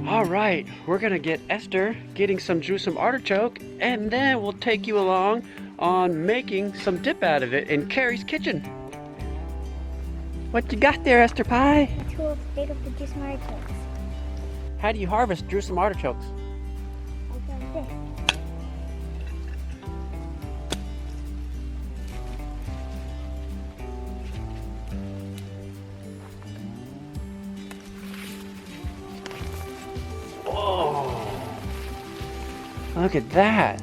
All right, we're gonna get Esther getting some juice artichoke, and then we'll take you along on making some dip out of it in Carrie's kitchen. What you got there, Esther Pie? The tools to dig up the juice artichokes. How do you harvest juice artichokes? Like this. Whoa! Look at that.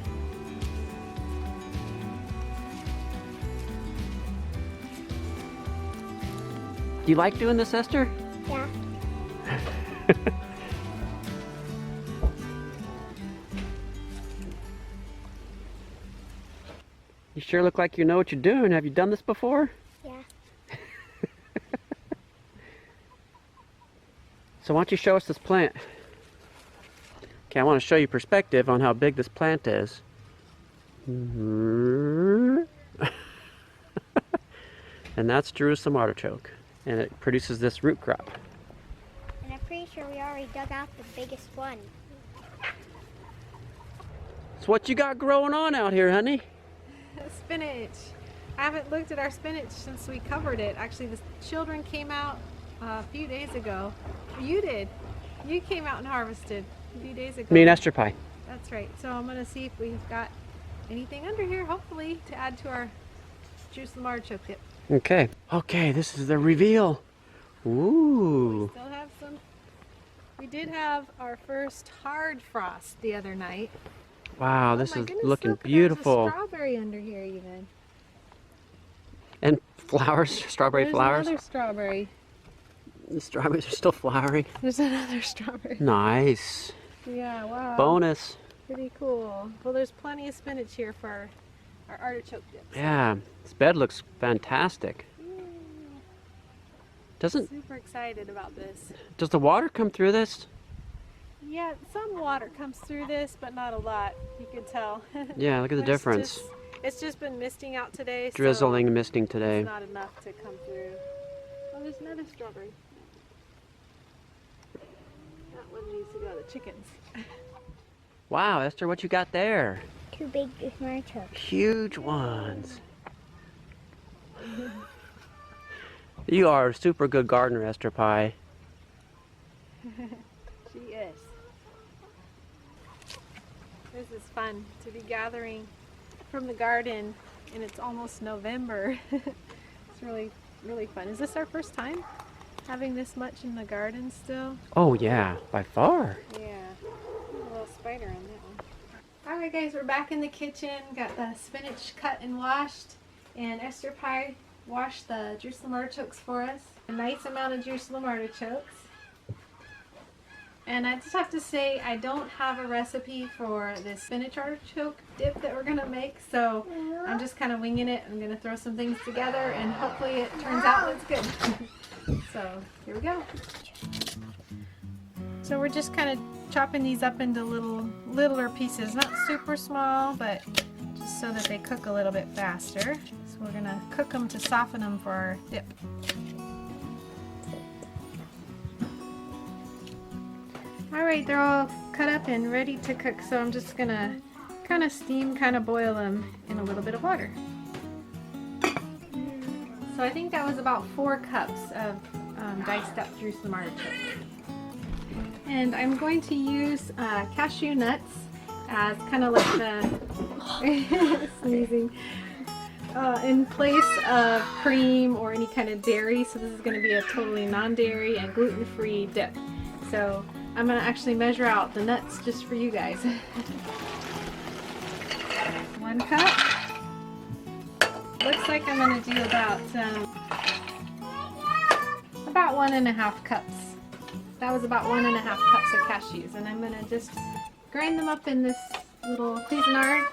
Do you like doing this, Esther? Yeah. You sure look like you know what you're doing. Have you done this before? Yeah. So why don't you show us this plant? Okay, I want to show you perspective on how big this plant is. And that's Jerusalem artichoke. And it produces this root crop. And I'm pretty sure we already dug out the biggest one. So what you got growing on out here, honey? Spinach. I haven't looked at our spinach since we covered it. Actually, the children came out a few days ago. You did. You came out and harvested a few days ago. Me and Esther Pie. That's right. So I'm going to see if we've got anything under here, hopefully, to add to our Jerusalem artichoke dip. Okay. Okay, this is the reveal. Ooh. We still have some. We did have our first hard frost the other night. Wow, this my is goodness, looking look, beautiful. There's a strawberry under here even. And flowers, strawberry There's flowers. another strawberry. The strawberries are still flowering. There's another strawberry. Nice. Yeah, wow. Bonus. Pretty cool. Well, there's plenty of spinach here for our artichoke dip. Yeah, this bed looks fantastic. Does Super excited about this. the water come through this? Yeah, some water comes through this, but not a lot. You can tell. Yeah, look at the There's difference. It's just been misting out today. Drizzling, so misting today. it's not enough to come through. Oh, there's another strawberry. That one needs to go to the chickens. Wow, Esther, what you got there? 2 big juice artichokes. Huge ones. You are a super good gardener, Esther Pie. She is. This is fun to be gathering from the garden, and it's almost November. It's really, really fun. Is this our first time having this much in the garden still? Oh yeah, by far. Yeah. A little spider on that one. Alright guys, we're back in the kitchen. Got the spinach cut and washed, and Esther Pie washed the Jerusalem artichokes for us. A nice amount of Jerusalem artichokes. And I just have to say, I don't have a recipe for this spinach artichoke dip that we're going to make, so I'm just kind of winging it. I'm going to throw some things together, and hopefully it turns out it's good. So, here we go. So we're just kind of chopping these up into littler pieces, not super small, but just so that they cook a little bit faster. So we're going to cook them to soften them for our dip. Alright, they're all cut up and ready to cook, so I'm just going to kind of steam, kind of boil them in a little bit of water. So I think that was about 4 cups of diced up Jerusalem artichoke. And I'm going to use cashew nuts as kind of like the sneezing in place of cream or any kind of dairy. So this is going to be a totally non-dairy and gluten-free dip. So I'm going to actually measure out the nuts just for you guys. 1 cup. Looks like I'm going to do about 1.5 cups. That was about 1.5 cups of cashews, and I'm going to just grind them up in this little Cuisinart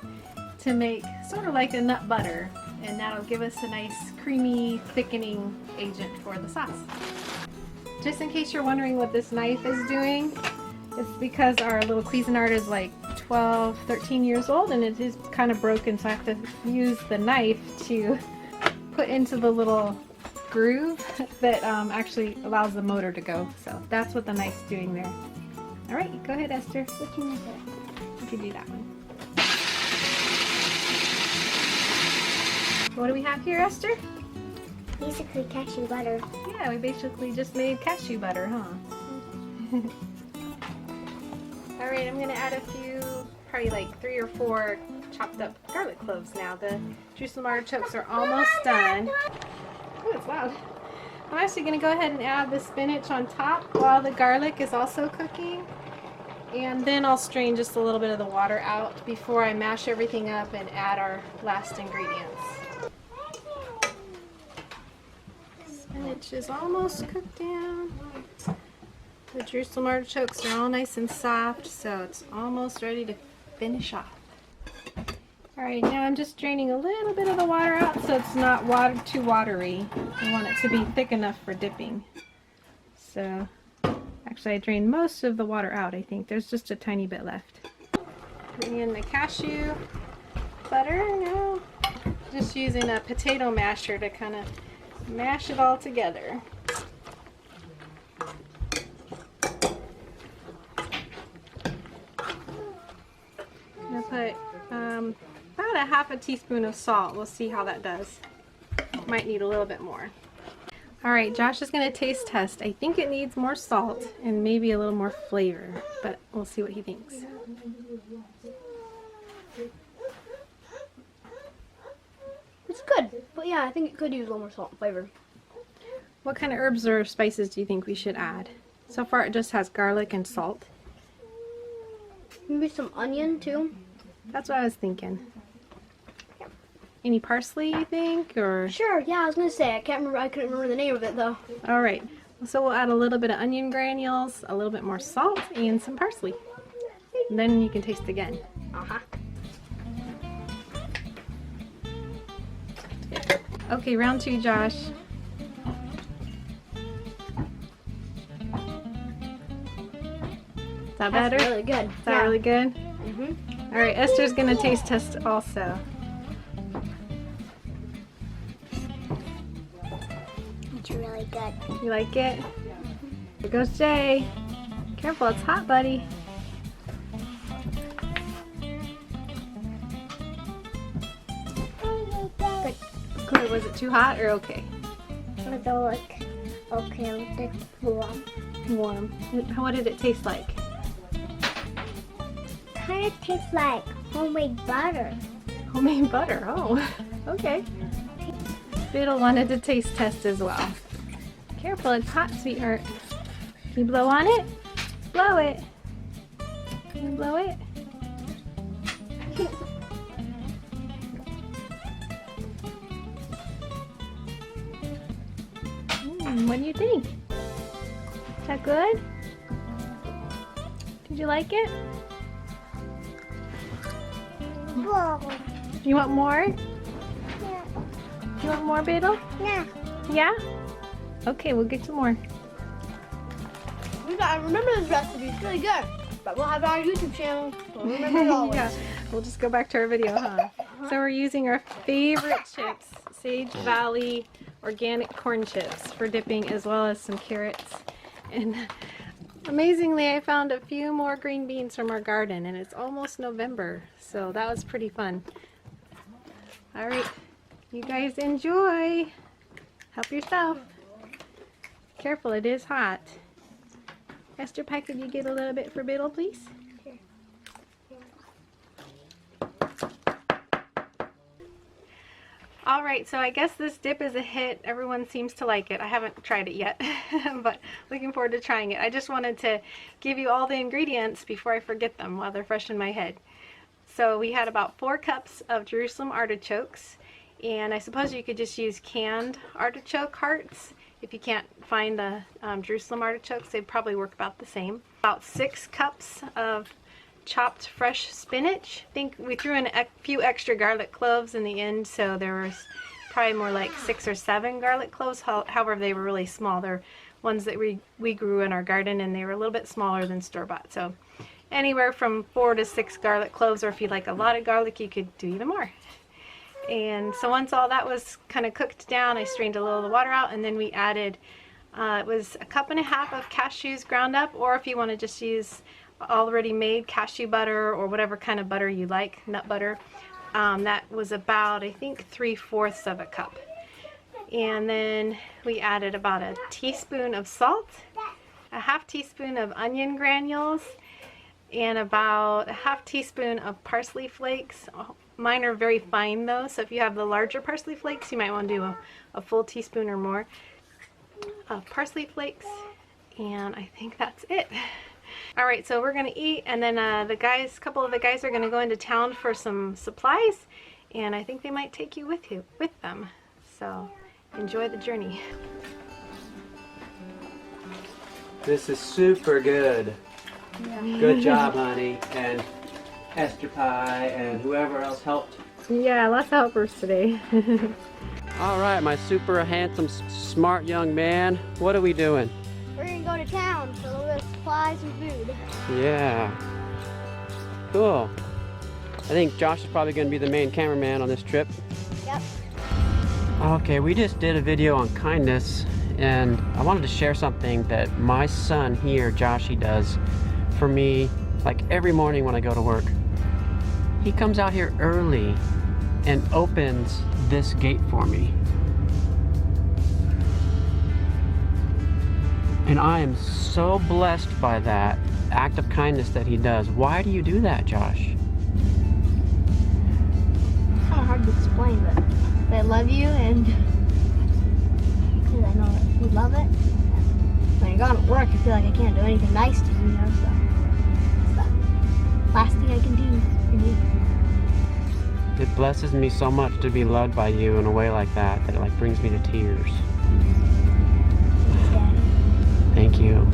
to make sort of like a nut butter, and that'll give us a nice creamy thickening agent for the sauce. Just in case you're wondering what this knife is doing, it's because our little Cuisinart is like 12, 13 years old, and it is kind of broken, so I have to use the knife to put into the little groove that actually allows the motor to go. So that's what the knife's doing there. All right, go ahead, Esther. Which one is it? You can do that one. What do we have here, Esther? Basically cashew butter. Yeah, we basically just made cashew butter, huh? All right, I'm gonna add a few, probably like 3 or 4 chopped up garlic cloves now. The Jerusalem artichokes are almost done. Oh, it's loud. I'm actually gonna go ahead and add the spinach on top while the garlic is also cooking. And then I'll strain just a little bit of the water out before I mash everything up and add our last ingredients. Spinach is almost cooked down. The Jerusalem artichokes are all nice and soft, so it's almost ready to finish off. Alright, now I'm just draining a little bit of the water out so it's not too watery. I want it to be thick enough for dipping. So, actually I drained most of the water out, I think. There's just a tiny bit left. Bring in the cashew butter now. Just using a potato masher to kind of mash it all together. I'm going to put about a half a teaspoon of salt. We'll see how that does. Might need a little bit more. Alright, Josh is going to taste test. I think it needs more salt and maybe a little more flavor, but we'll see what he thinks. It's good, but yeah, I think it could use a little more salt and flavor. What kind of herbs or spices do you think we should add? So far it just has garlic and salt. Maybe some onion too. That's what I was thinking. Any parsley, you think, or? Sure, yeah, I was gonna say, I couldn't remember the name of it though. All right, so we'll add a little bit of onion granules, a little bit more salt, and some parsley. And then you can taste again. Uh-huh. Okay, round 2, Josh. Is that better? That's really good. Is that really good? Mm-hmm. All right, Esther's gonna taste test also. It's really good. You like it? Here goes Jay. Careful, it's hot, buddy. Good. Was it too hot or okay? Although like okay, it's warm. Warm. What did it taste like? Kind of tastes like homemade butter. Homemade butter. Oh, okay. Beetle wanted to taste test as well. Careful, it's hot, sweetheart. Can you blow on it? Blow it. Can you blow it? What do you think? Is that good? Did you like it? Whoa. You want more? Yeah. You want more, Beetle? Yeah. Yeah? Okay, we'll get some more. We gotta remember this recipe, it's really good. But we'll have it on our YouTube channel, so remember it always. Yeah, we'll just go back to our video, huh? So we're using our favorite chips, Sage Valley organic corn chips for dipping, as well as some carrots. And amazingly, I found a few more green beans from our garden, and it's almost November, so that was pretty fun. All right, you guys enjoy. Help yourself. Careful, it is hot. Esther Pie, could you get a little bit for Biddle, please? Alright, so I guess this dip is a hit. Everyone seems to like it. I haven't tried it yet, but looking forward to trying it. I just wanted to give you all the ingredients before I forget them while they're fresh in my head. So we had about 4 cups of Jerusalem artichokes, and I suppose you could just use canned artichoke hearts. If you can't find the Jerusalem artichokes, they'd probably work about the same. About 6 cups of chopped fresh spinach. I think we threw in a few extra garlic cloves in the end, so there was probably more like 6 or 7 garlic cloves. However, they were really small. They're ones that we grew in our garden, and they were a little bit smaller than store-bought. So anywhere from 4 to 6 garlic cloves, or if you like a lot of garlic, you could do even more. And so once all that was kind of cooked down, I strained a little of the water out, and then we added It was a cup and a half of cashews ground up, or if you want to just use already made cashew butter or whatever kind of butter you like, nut butter. That was about, I think, 3/4 of a cup. And then we added about a teaspoon of salt, a half teaspoon of onion granules, and about a half teaspoon of parsley flakes. Mine are very fine though, so if you have the larger parsley flakes, you might want to do a full teaspoon or more of parsley flakes. And I think that's it. All right, so we're gonna eat, and then a couple of the guys are gonna go into town for some supplies, and I think they might take you with them. So enjoy the journey. This is super good. Yeah. Good job, honey, and Esther Pie, and whoever else helped. Yeah, lots of helpers today. All right, my super handsome, smart young man. What are we doing? We're gonna go to town for a little bit of supplies and food. Yeah. Cool. I think Josh is probably going to be the main cameraman on this trip. Yep. Okay, we just did a video on kindness, and I wanted to share something that my son here, Joshy, does for me like every morning when I go to work. He comes out here early and opens this gate for me. And I am so blessed by that act of kindness that he does. Why do you do that, Josh? It's kind of hard to explain, but they love you, and because I know that you love it. When you're gone at work, I feel like I can't do anything nice to you, you know, so it's the last thing I can do for you. It blesses me so much to be loved by you in a way like that it like brings me to tears. Thanks, Daddy. Thank you.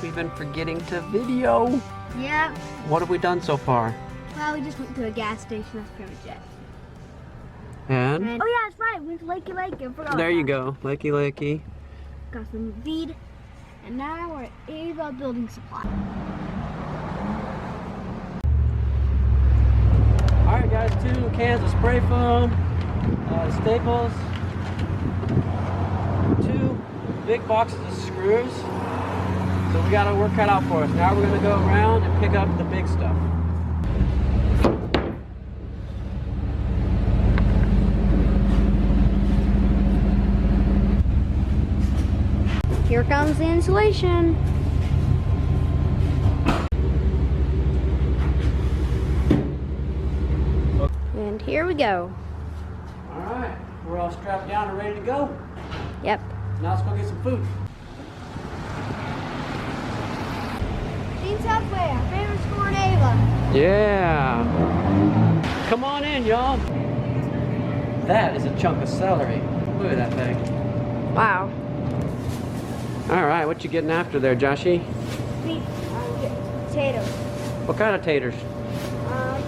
We've been forgetting to video. Yeah. What have we done so far? Well, we just went to a gas station. That's pretty much it. And? Oh yeah, that's right. We went to Lakey Lake. I forgot. There you go. Lakey Lakey. Got some feed, and now we're at Ava Building Supply. All right, guys. 2 cans of spray foam, staples, 2 big boxes of screws. So we got our work cut out for us. Now we're going to go around and pick up the big stuff. Here comes the insulation. And here we go. All right, we're all strapped down and ready to go. Yep. Now let's go get some food. Subway, our favorite store in Ava. Yeah. Come on in, y'all. That is a chunk of celery. Look at that thing. Wow. All right, what you getting after there, Joshy? Sweet potatoes. What kind of taters?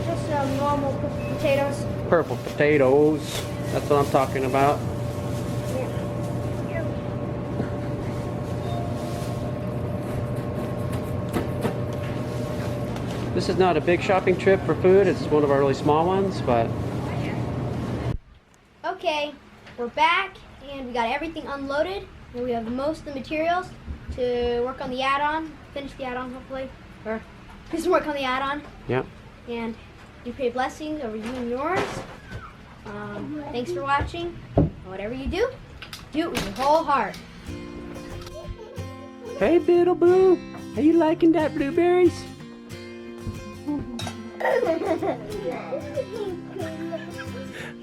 Just normal potatoes. Purple potatoes. That's what I'm talking about. This is not a big shopping trip for food. It's one of our really small ones, but... Okay, we're back, and we got everything unloaded, and we have most of the materials to work on the add-on, finish the add-on hopefully, or just work on the add-on. Yep. And you pray blessings over you and yours. Thanks for watching. Whatever you do, do it with your whole heart. Hey, Biddle Boo. Are you liking that blueberries?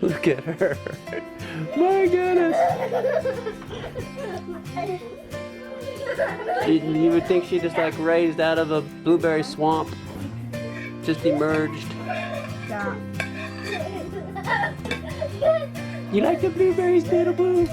Look at her. My goodness. You would think she just like raised out of a blueberry swamp, just emerged. Yeah. You like the blueberries, little blue?